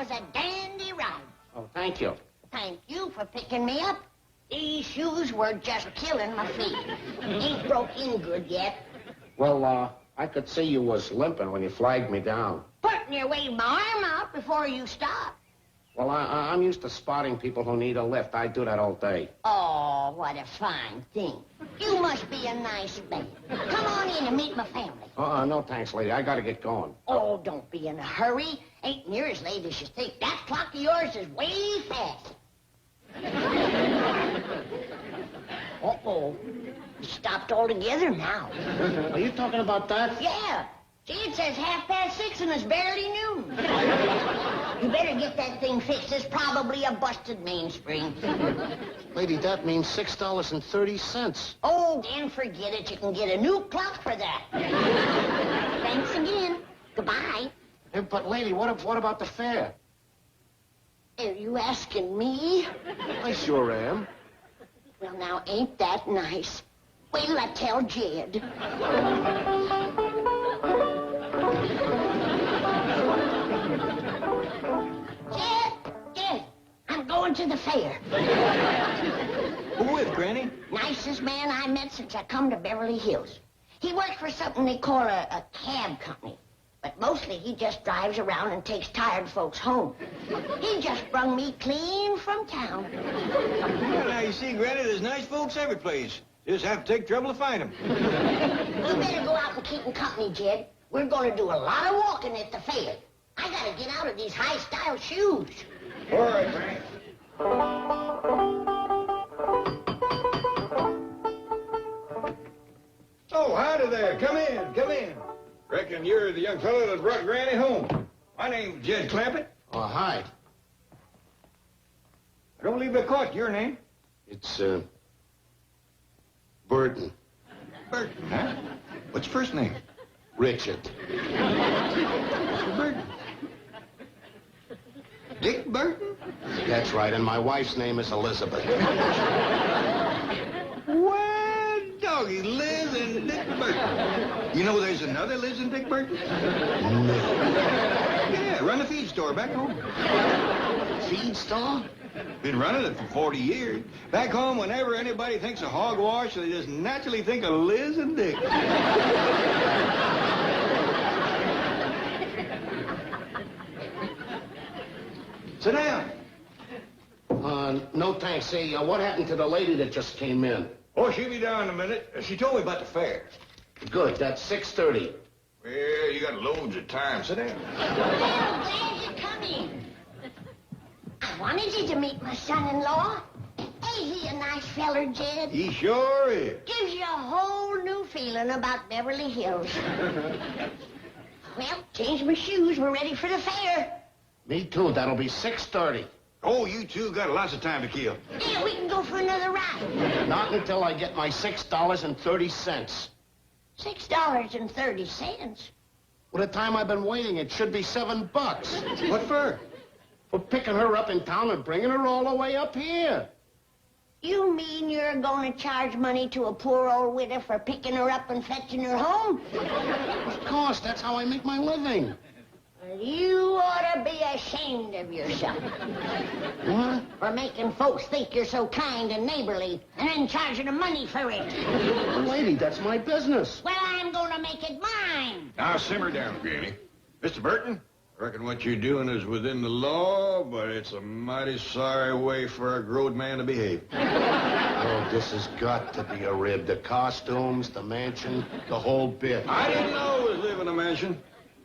was a dandy ride. Oh, thank you. Thank you for picking me up. These shoes were just killing my feet. Ain't broke in good yet. Well, I could see you was limping when you flagged me down. Putting your wave my arm out before you stop. Well, I'm used to spotting people who need a lift. I do that all day. Oh, what a fine thing. You must be a nice man. Come on in and meet my family. No thanks, lady. I gotta get going. Oh, don't be in a hurry. Ain't near as late as you think. That clock of yours is way fast. Uh-oh. You stopped altogether now. Are you talking about that? Yeah. See, it says 6:30 and it's barely noon. You better get that thing fixed. It's probably a busted mainspring. Lady, that means $6.30. Oh, then forget it. You can get a new clock for that. Thanks again. Goodbye. Hey, but, lady, what about the fare? Are you asking me? I sure am. Well, now, ain't that nice? Wait till I tell Jed. Jed, I'm going to the fair. Who with, Granny? Nicest man I met since I come to Beverly Hills. He works for something they call a cab company. But mostly he just drives around and takes tired folks home. He just brung me clean from town. Well, now, you see, Granny, there's nice folks every place. Just have to take trouble to find them. You better go out and keep in company, Jed. We're going to do a lot of walking at the fair. I got to get out of these high-style shoes. All right, Granny. Oh, howdy there. Come in, come in. Reckon you're the young fellow that brought Granny home. My name's Jed Clampett. Oh, hi. I don't believe I caught your name. It's, Burton. Burton, huh? What's your first name? Richard. Mr. Burton. Dick Burton? That's right, and my wife's name is Elizabeth. Well, doggy, Liz and Dick Burton. You know there's another Liz and Dick Burton? No. Yeah, run a feed store back home. Feed store? Been running it for 40 years. Back home, whenever anybody thinks of hogwash, they just naturally think of Liz and Dick. Sit down. No thanks. Say, what happened to the lady that just came in? Oh, she'll be down in a minute. She told me about the fair. Good, that's 6:30. Well, you got loads of time. Sit down. Well, glad you're coming. I wanted you to meet my son-in-law. Ain't he a nice feller, Jed? He sure is. Gives you a whole new feeling about Beverly Hills. Well, changed my shoes. We're ready for the fair. Me too, that'll be 6:30. Oh, you two got lots of time to kill. Yeah, we can go for another ride. Not until I get my $6.30. $6.30. Well, the time I've been waiting, it should be $7. What for? For picking her up in town and bringing her all the way up here. You mean you're going to charge money to a poor old widow for picking her up and fetching her home? Of course, that's how I make my living. You ought to be ashamed of yourself. What? For making folks think you're so kind and neighborly and then charging them money for it. Lady, that's my business. Well, I'm going to make it mine. Now, simmer down, Granny. Mr. Burton, I reckon what you're doing is within the law, but it's a mighty sorry way for a grown man to behave. Oh, this has got to be a rib. The costumes, the mansion, the whole bit. I didn't know I was living in a mansion.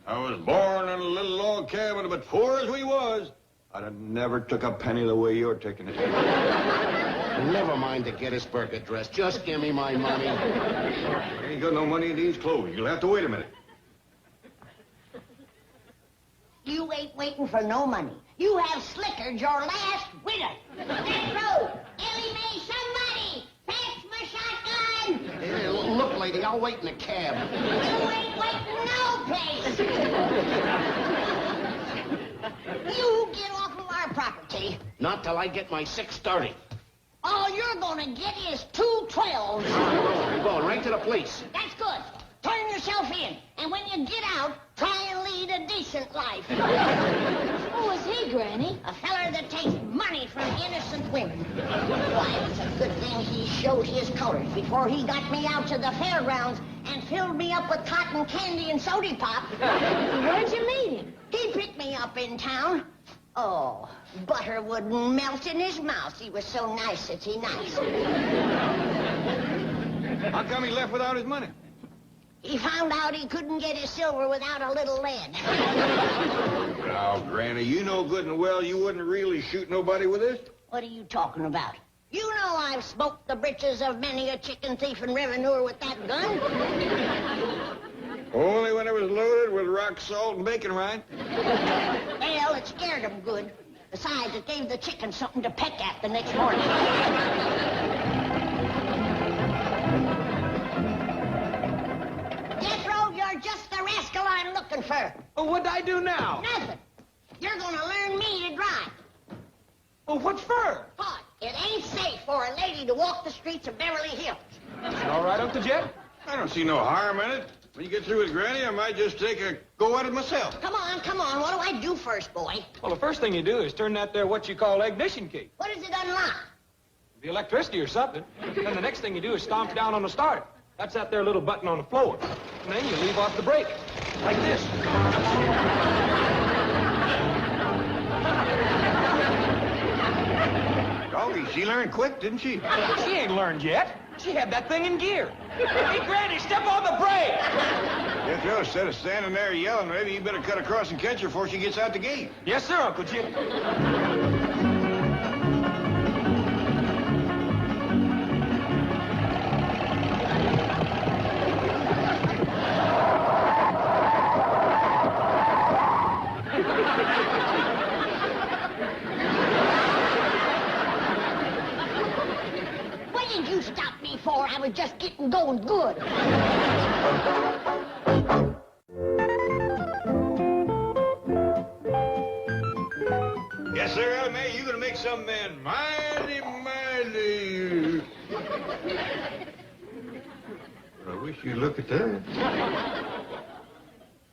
I was born in a little log cabin, but poor as we was, I'd have never took a penny the way you're taking it. Never mind the Gettysburg Address. Just give me my money. I ain't got no money in these clothes. You'll have to wait a minute. You ain't waiting for no money. You have slickered your last widow. That road. Ellie Mae, somebody! Fetch my shotgun! Hey, look, lady, I'll wait in the cab. You ain't waiting no place. You get off of our property. Not till I get my 6:30. All you're gonna get is 2 12s. I'm going right to the police. That's good. Turn yourself in. And when you get out, try and lead a decent life. Who is he, Granny? A feller that takes money from innocent women. Why, it's a good thing he showed his colors before he got me out to the fairgrounds and filled me up with cotton candy and soda pop. Where'd you meet him? He picked me up in town. Oh, butter wouldn't melt in his mouth. He was so nice, is he nice? How come he left without his money? He found out he couldn't get his silver without a little lead. Now, Granny, you know good and well you wouldn't really shoot nobody with this. What are you talking about? You know I've smoked the britches of many a chicken thief and revenuer with that gun. Only when it was loaded with rock salt and bacon rind. Well, it scared him good. Besides, it gave the chicken something to peck at the next morning. Jethro, you're just the rascal I'm looking for. Well, what'd I do now? Nothing. You're gonna learn me to drive. Well, what for? But it ain't safe for a lady to walk the streets of Beverly Hills. All right, Uncle Jed? I don't see no harm in it. When you get through with Granny, I might just take a go at it myself. Come on, come on. What do I do first, boy? Well, the first thing you do is turn that there what you call ignition key. What does it unlock? The electricity or something. Then the next thing you do is stomp down on the starter. That's that there little button on the floor. And then you leave off the brake. Like this. Doggy, she learned quick, didn't she? She ain't learned yet. She had that thing in gear. Hey, Granny, step on the brake! Jethro, instead of standing there yelling, maybe you better cut across and catch her before she gets out the gate. Yes, sir, Uncle Jed. What did you stop me for? I was just getting going good. Yes, sir, Ellie Mae, you're gonna make some man mighty. I wish you'd look at that.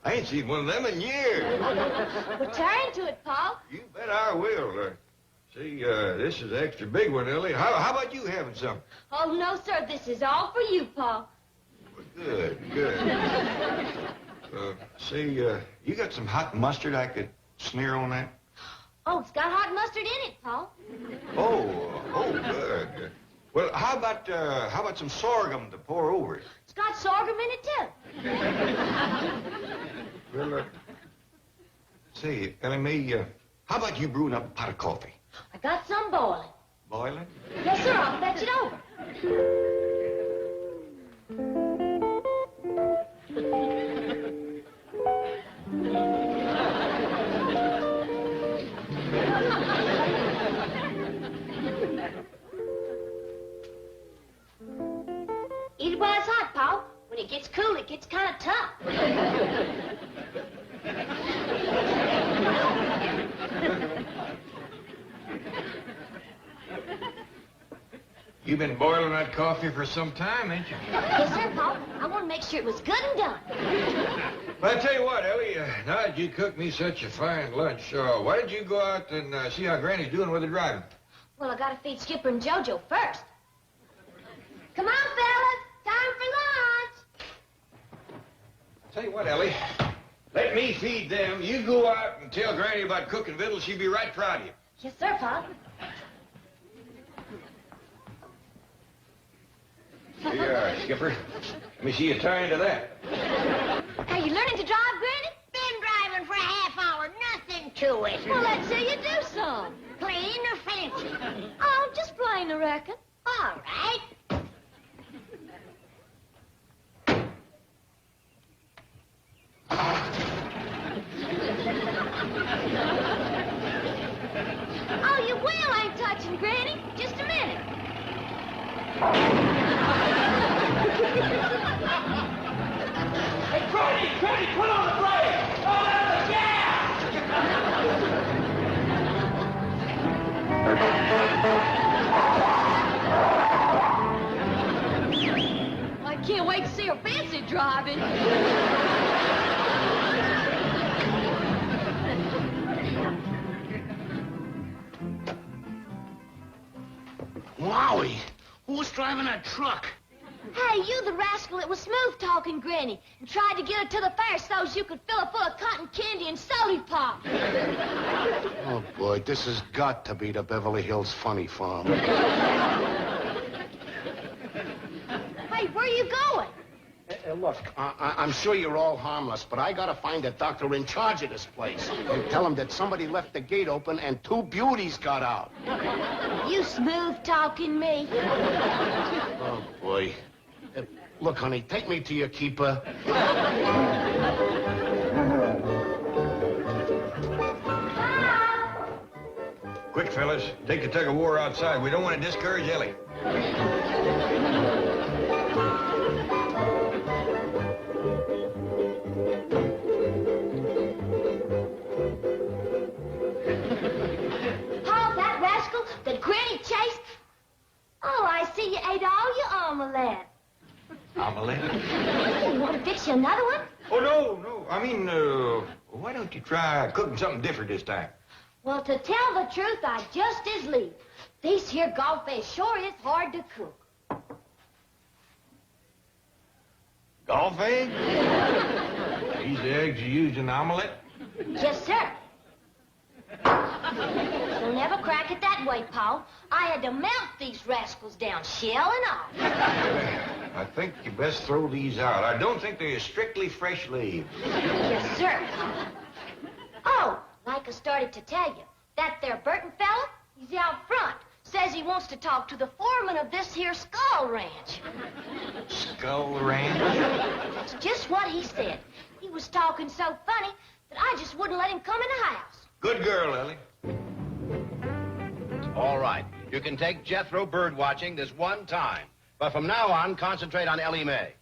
I ain't seen one of them in years. Well, tear into it, Paul. You bet I will. See, this is an extra big one, Ellie. How about you having some? Oh, no, sir. This is all for you, Paul. Good. See, you got some hot mustard I could smear on that? Oh, it's got hot mustard in it, Paul. Oh, good. Well, how about some sorghum to pour over it? It's got sorghum in it, too. Well, say, Ellie Mae, how about you brewing up a pot of coffee? I got some boiling. Boiling? Yes, sir. I'll fetch it over. Eat it while it's hot, Paul. When it gets cool, it gets kind of tough. You've been boiling that coffee for some time, ain't you? Yes, sir, Paul. I want to make sure it was good and done. Well, I tell you what, Ellie, now that you cooked me such a fine lunch, why don't you go out and see how Granny's doing with the driving? Well, I got to feed Skipper and JoJo first. Come on, fellas. Time for lunch. Tell you what, Ellie, let me feed them. You go out and tell Granny about cooking victuals. She'll be right proud of you. Yes, sir, Paul. Here you are, Skipper. Let me see you tie into that. Are you learning to drive, Granny? Been driving for a half hour. Nothing to it. Well, let's see you do some. Plain or fancy? Oh, just plain, I reckon. All right. Oh, your wheel ain't touching, Granny. Just a minute. Hey, Granny, put on the brake! Oh, that's the gas! I can't wait to see her fancy driving. driving a truck. Hey, you the rascal that was smooth-talking Granny and tried to get her to the fair so you could fill her full of cotton candy and soda pop. Oh, boy, this has got to be the Beverly Hills Funny Farm. Hey, where are you going? Look, I'm sure you're all harmless, but I gotta find the doctor in charge of this place and tell him that somebody left the gate open and 2 beauties got out. You smooth-talking me. Oh, boy. Look, honey, take me to your keeper. Quick, fellas. Take the tug-of-war outside. We don't want to discourage Ellie. That rascal that Granny chased? Oh, I see you ate all your omelette. Omelette? You want to fix you another one? Oh, no. I mean, why don't you try cooking something different this time? Well, to tell the truth, I just as lieve. These here golf eggs sure is hard to cook. Golf eggs? These eggs you use in the omelette? Yes, sir. You'll never crack it that way, Paul. I had to melt these rascals down, shell and all. I think you best throw these out. I don't think they're strictly fresh leaves. Yes, sir, Paul. Oh, like I started to tell you, that there Burton fella, he's out front. Says he wants to talk to the foreman of this here Skull Ranch. Skull Ranch? That's just what he said. He was talking so funny that I just wouldn't let him come in the house. Good girl, Ellie. All right. You can take Jethro bird watching this one time. But from now on, concentrate on Ellie Mae.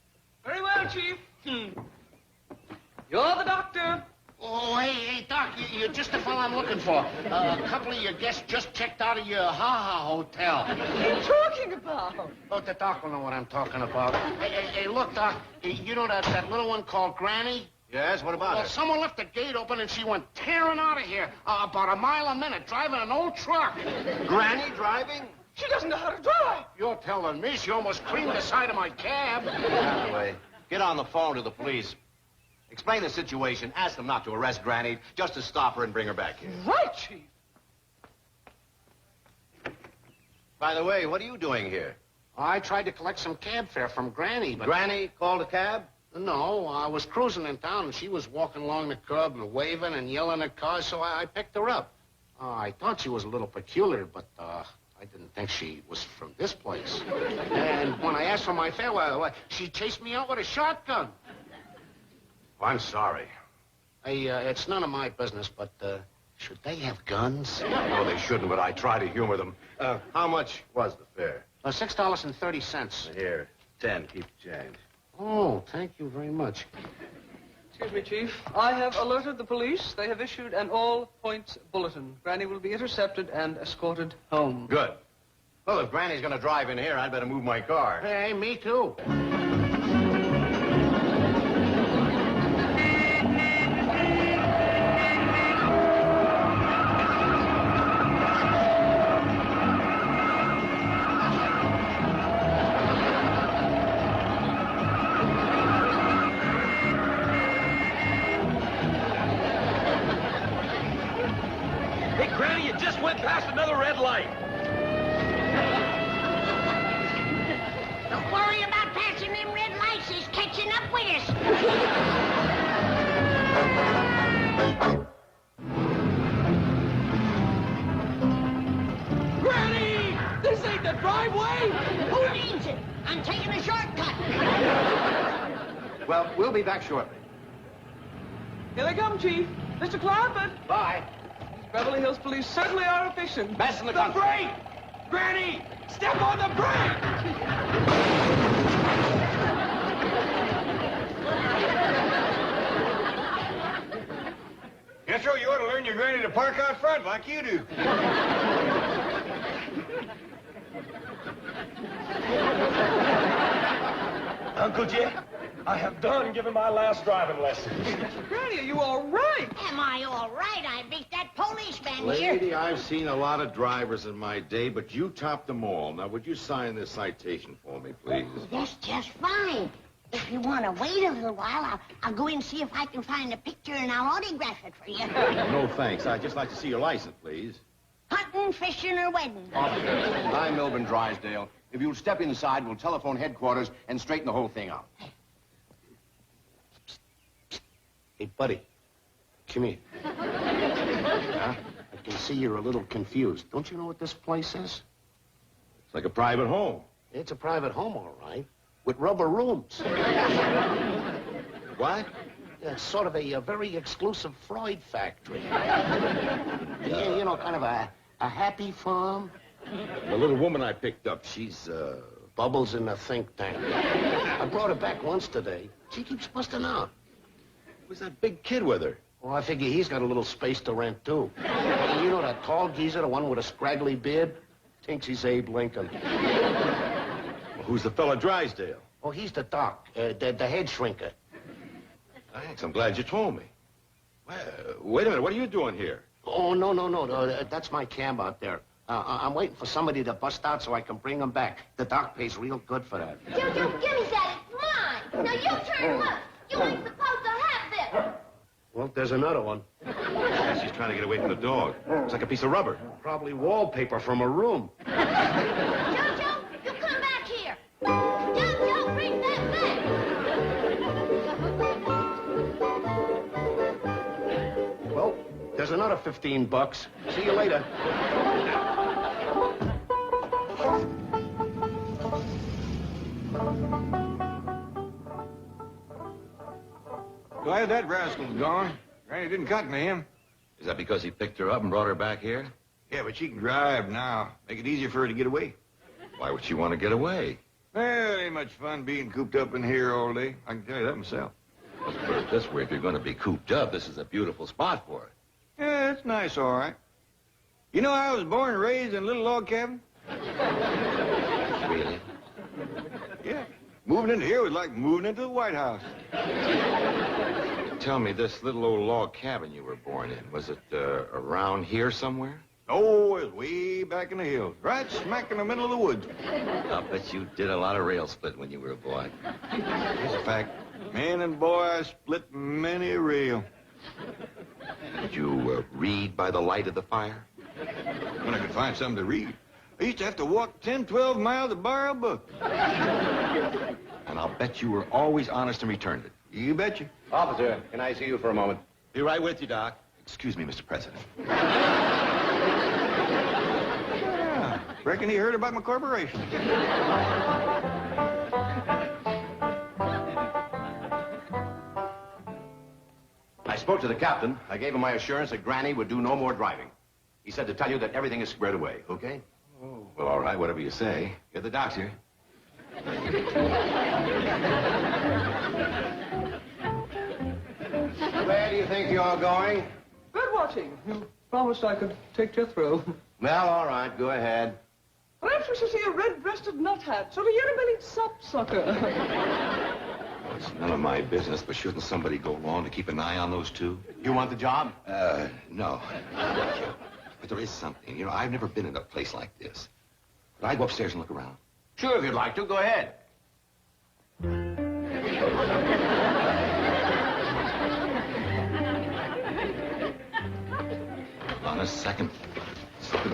Very well, Chief. You're the doctor. Oh, hey, Doc, you're just the fellow I'm looking for. A couple of your guests just checked out of your ha-ha hotel. What are you talking about? Oh, the Doc will know what I'm talking about. Hey, look, Doc, you know that little one called Granny? Yes, what about Well, her? someone left the gate open and she went tearing out of here about a mile a minute, driving an old truck. Granny driving? She doesn't know how to drive. You're telling me she almost creamed the side of my cab. Anyway, get on the phone to the police. Explain the situation. Ask them not to arrest Granny, just to stop her and bring her back here. Right, Chief. By the way, what are you doing here? I tried to collect some cab fare from Granny, but... Granny called a cab? No, I was cruising in town, and she was walking along the curb and waving and yelling at cars, so I picked her up. I thought she was a little peculiar, but I didn't think she was from this place. And when I asked for my fare, well, she chased me out with a shotgun. I'm sorry. Hey, it's none of my business, but should they have guns? No, they shouldn't, but I try to humor them. How much was the fare? $6.30. Here, 10. Keep the change. Oh, thank you very much. Excuse me, Chief. I have alerted the police. They have issued an all-points bulletin. Granny will be intercepted and escorted home. Good. Well, if Granny's going to drive in here, I'd better move my car. Hey, me too. Hey, Granny, you just went past another red light. Don't worry about passing them red lights. He's catching up with us. Granny! This ain't the driveway! Who needs it? I'm taking a shortcut. Well, we'll be back shortly. Here they come, Chief. Mr. Clampett. Bye. Beverly Hills Police certainly are efficient. Best in the country. Brake! Granny, step on the brake! Jethro, you ought to learn your granny to park out front like you do. Uncle Jed, I have done given my last driving lesson. Granny, are you all right? Am Why, all right, I beat that policeman here. Lady, I've seen a lot of drivers in my day, but you topped them all. Now, would you sign this citation for me, please? That's just fine. If you want to wait a little while, I'll go in and see if I can find a picture and I'll autograph it for you. No, thanks. I'd just like to see your license, please. Hunting, fishing, or wedding. Officer, I'm Milburn Drysdale. If you'll step inside, we'll telephone headquarters and straighten the whole thing out. Hey, buddy, come here. Huh? I can see you're a little confused. Don't you know what this place is? It's like a private home. It's a private home, all right, with rubber rooms. What? Yeah, it's sort of a very exclusive Freud factory. Yeah, you know, kind of a happy farm. The little woman I picked up, she's, Bubbles in the think tank. I brought her back once today. She keeps busting out. who's that big kid with her? Well, I figure he's got a little space to rent, too. You know that tall geezer, the one with a scraggly beard? Thinks he's Abe Lincoln. Well, who's the fella Drysdale? Oh, he's the doc, the head shrinker. Thanks, I'm glad you told me. Well, wait a minute, what are you doing here? Oh, no. That's my cab out there. I'm waiting for somebody to bust out so I can bring him back. The doc pays real good for that. Jojo, give me that. It's mine. Now you turn left. You ain't supposed to have this. Well, there's another one. Yeah, she's trying to get away from the dog. Looks like a piece of rubber. Probably wallpaper from a room. Jojo, you come back here. Jojo, bring that back. Well, there's another $15. See you later. Glad that rascal's gone. Granny didn't cotton to him. Is that because he picked her up and brought her back here? Yeah, but she can drive now. Make it easier for her to get away. Why would she want to get away? Well, ain't much fun being cooped up in here all day. I can tell you that myself. Let's put it this way, if you're going to be cooped up, this is a beautiful spot for it. Yeah, it's nice, all right. You know, I was born and raised in a little log cabin. Really? Yeah. Moving into here was like moving into the White House. Tell me, this little old log cabin you were born in, was it around here somewhere? Oh, it was way back in the hills, right smack in the middle of the woods. I'll bet you did a lot of rail split when you were a boy. It's a fact. Man and boy, I split many a rail. Did you read by the light of the fire? When I could find something to read. I used to have to walk 10, 12 miles to borrow a book. And I'll bet you were always honest and returned it. You betcha. Officer, can I see you for a moment? Be right with you, Doc. Excuse me, Mr. President. Yeah, reckon he heard about my corporation. I spoke to the captain. I gave him my assurance that Granny would do no more driving. He said to tell you that everything is squared away, okay? Oh, well, all right, whatever you say. Get the doc's here. Where do you think you're going? Bird watching. You promised I could take Jethro. Well, all right, go ahead. Perhaps we should see a red-breasted nuthat, sort of yellow-bellied sapsucker. Well, it's none of my business, but shouldn't somebody go along to keep an eye on those two? You want the job? No. Thank you. But there is something. You know, I've never been in a place like this. Could I go upstairs and look around? Sure, if you'd like to. Go ahead. On a second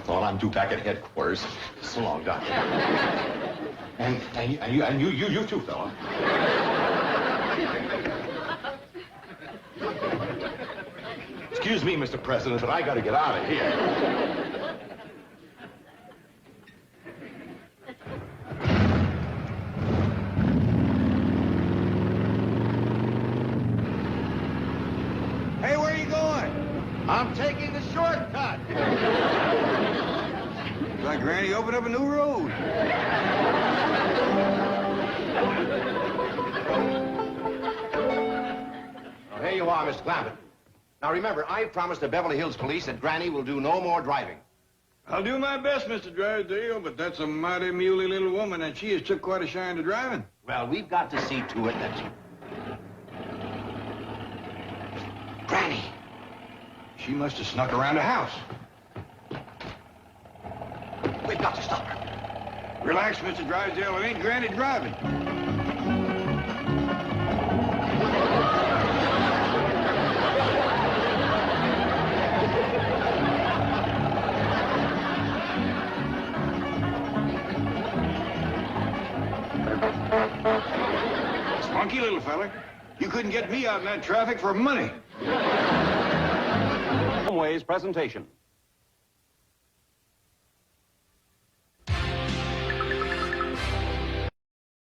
thought, I'm due back at headquarters. So long, Doctor. And you too, fella. Excuse me, Mr. President, but I gotta get out of here. Hey, where are you going? I'm taking the shortcut. Looks like Granny opened up a new road. Well, here you are, Mr. Clampett. Now, remember, I promised the Beverly Hills Police that Granny will do no more driving. I'll do my best, Mr. Drysdale, but that's a mighty muley little woman, and she has took quite a shine to driving. Well, we've got to see to it that... Granny! She must have snuck around the house. We've got to stop her. Relax, Mr. Drysdale. It ain't granted driving. Spunky little fella. You couldn't get me out in that traffic for money. Homeways presentation.